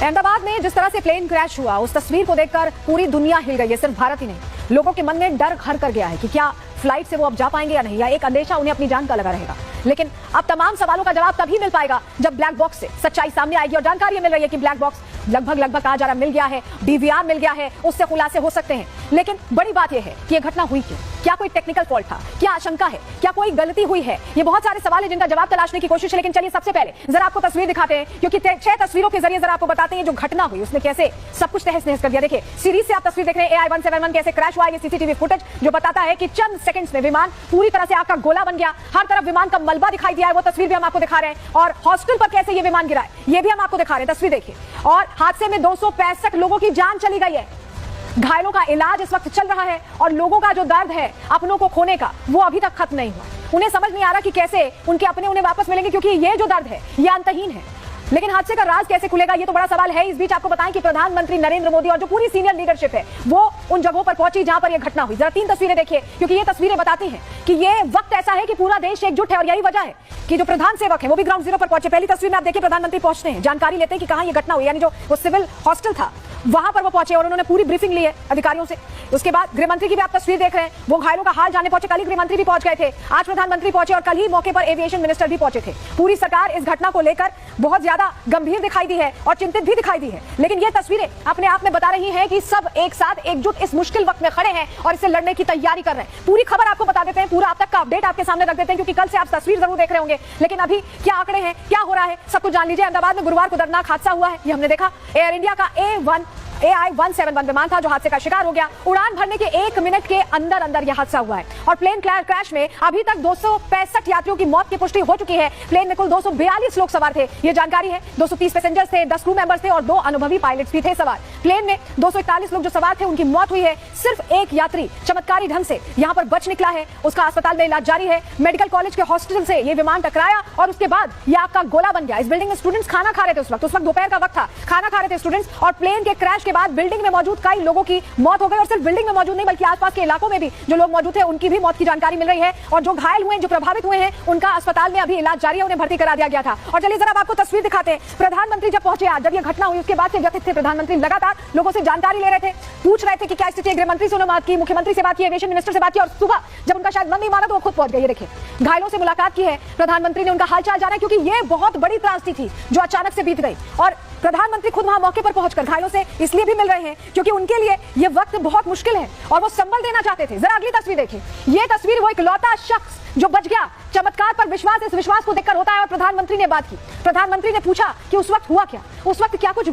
अहमदाबाद में जिस तरह से प्लेन क्रैश हुआ, उस तस्वीर को देखकर पूरी दुनिया हिल गई है। सिर्फ भारत ही नहीं, लोगों के मन में डर घर कर गया है कि क्या फ्लाइट से वो अब जा पाएंगे या नहीं, या एक अंदेशा उन्हें अपनी जान का लगा रहेगा। लेकिन अब तमाम सवालों का जवाब तभी मिल पाएगा जब ब्लैक बॉक्स से सच्चाई सामने आएगी। और जानकारी मिल रही है कि ब्लैक बॉक्स लगभग कहा जा रहा मिल गया है, डीवीआर मिल गया है, उससे खुलासे हो सकते हैं। लेकिन बड़ी बात यह है कि यह घटना हुई क्यों? क्या कोई टेक्निकल फॉल्ट था? क्या आशंका है? क्या कोई गलती हुई है? ये बहुत सारे सवाल हैं जिनका जवाब तलाशने की कोशिश है। लेकिन चलिए सबसे पहले जरा आपको तस्वीर दिखाते हैं, क्योंकि 6 तस्वीरों के जरिए जरा आपको बताते हैं जो घटना हुई उसने कैसे सब कुछ तहस नहस कर दिया। देखिए सीरीज से आप तस्वीर देख रहे हैं, AI-171 कैसे क्रैश हुआ। ये सीसीटीवी फुटेज जो बताता है कि चंद सेकंड्स में विमान पूरी तरह से आग का गोला बन गया। हर तरफ विमान का मलबा दिखाई दिया है, वो तस्वीर भी हम आपको दिखा रहे हैं। और हॉस्टल पर कैसे ये विमान गिरा है ये भी हम आपको दिखा रहे हैं, तस्वीर देखिए। और हादसे में 265 लोगों की जान चली गई है। घायलों का इलाज इस वक्त चल रहा है और लोगों का जो दर्द है अपनों को खोने का, वो अभी तक खत्म नहीं हुआ। उन्हें समझ नहीं आ रहा कि कैसे उनके अपने उन्हें वापस मिलेंगे, क्योंकि ये जो दर्द है ये अंतहीन है। लेकिन हादसे का राज कैसे खुलेगा, ये तो बड़ा सवाल है। इस बीच आपको बताएं कि प्रधानमंत्री नरेंद्र मोदी और जो पूरी सीनियर लीडरशिप है वो उन जगहों पर पहुंची जहां पर यह घटना हुई। जरा 3 तस्वीरें देखिए, क्योंकि ये तस्वीरें बताती हैं कि ये वक्त ऐसा है कि पूरा देश एकजुट है। और यही वजह है कि जो प्रधान सेवक है वो भी ग्राउंड जीरो पर पहुंचे। पहली तस्वीर में आप देखिए, प्रधानमंत्री पहुंचते हैं, जानकारी लेते हैं कि कहां ये घटना हुई, यानी जो वो सिविल हॉस्टल था वहां पर वो पहुंचे और उन्होंने पूरी ब्रीफिंग ली है अधिकारियों से। उसके बाद गृहमंत्री की भी आप तस्वीर देख रहे हैं, वो घायलों का हाल जानने पहुंचे। कल ही गृहमंत्री भी पहुंच गए थे, आज प्रधानमंत्री पहुंचे और कल ही मौके पर एविएशन मिनिस्टर भी पहुंचे थे। पूरी सरकार इस घटना को लेकर बहुत ज्यादा गंभीर दिखाई दी है और चिंतित भी दिखाई दी है। लेकिन ये तस्वीरें अपने आप में बता रही हैं कि सब एक साथ एकजुट इस मुश्किल वक्त में खड़े हैं और इससे लड़ने की तैयारी कर रहे हैं। पूरी खबर आपको बता देते हैं, पूरा अब तक का अपडेट आपके सामने रख देते हैं, क्योंकि कल से आप तस्वीर जरूर देख रहे होंगे। लेकिन अभी क्या आंकड़े हैं, क्या हो रहा है, सब कुछ जान लीजिए। अहमदाबाद में गुरुवार को दर्दनाक हादसा हुआ है, ये हमने देखा। एयर इंडिया का AI-171 विमान था जो हादसे का शिकार हो गया। उड़ान भरने के 1 मिनट के अंदर यह हादसा हुआ है और प्लेन क्रैश में अभी तक 265 यात्रियों की मौत की पुष्टि हो चुकी है। प्लेन में कुल 242 लोग सवार थे, ये जानकारी है। 230 पैसेंजर्स थे, 10 क्रू मेंबर्स थे और 2 अनुभवी पायलट्स भी थे सवार। प्लेन में 241 लोग जो सवार थे उनकी मौत हुई है। सिर्फ एक यात्री चमत्कारी ढंग से यहां पर बच निकला है, उसका अस्पताल में इलाज जारी है। मेडिकल कॉलेज के हॉस्पिटल से यह विमान टकराया और उसके बाद यह आग का गोला बन गया। इस बिल्डिंग में स्टूडेंट्स खाना खा रहे थे, उस वक्त दोपहर का वक्त था, खाना खा रहे थे स्टूडेंट्स। और प्लेन के क्रैश के बाद बिल्डिंग में मौजूद कई लोगों की मौत हो गई। और सिर्फ बिल्डिंग में मौजूद नहीं बल्कि आसपास के इलाकों में भी जो लोग मौजूद थे उनकी भी मौत की जानकारी मिल रही है। और जो घायल हुए, जो प्रभावित हुए हैं, उनका अस्पताल में अभी इलाज जारी है, उन्हें भर्ती करा दिया गया था। और चलिए जरा आपको तस्वीर दिखाते हैं। प्रधानमंत्री जब पहुंचे आज, जब यह घटना हुई उसके बाद से व्यथित थे प्रधानमंत्री, लगातार लोगों से जानकारी ले रहे थे, पूछ रहे थे कि क्या स्थिति है। गृहमंत्री से उन्होंने बात की, मुख्यमंत्री से बात की, एविएशन मिनिस्टर से बात की और सुबह जब उनका शायद मन नहीं माना तो वो खुद पहुंच गए। ये देखिए, घायलों से मुलाकात की है प्रधानमंत्री ने, उनका हालचाल जाना है, क्योंकि ये बहुत बड़ी त्रासदी थी जो अचानक से बीत गई। और प्रधानमंत्री खुद वहां मौके पर पहुंचकर घायलों से इसलिए भी मिल रहे हैं क्योंकि उनके लिए यह वक्त बहुत मुश्किल है और वो संबल देना चाहते थे। जरा अगली तस्वीर देखिए, ये तस्वीर वो इकलौता शख्स जो बच गया। चमत्कार पर विश्वास इस विश्वास को देखकर होता है। और प्रधानमंत्री ने बात की, प्रधानमंत्री ने पूछा कि उस वक्त हुआ क्या, उस वक्त क्या कुछ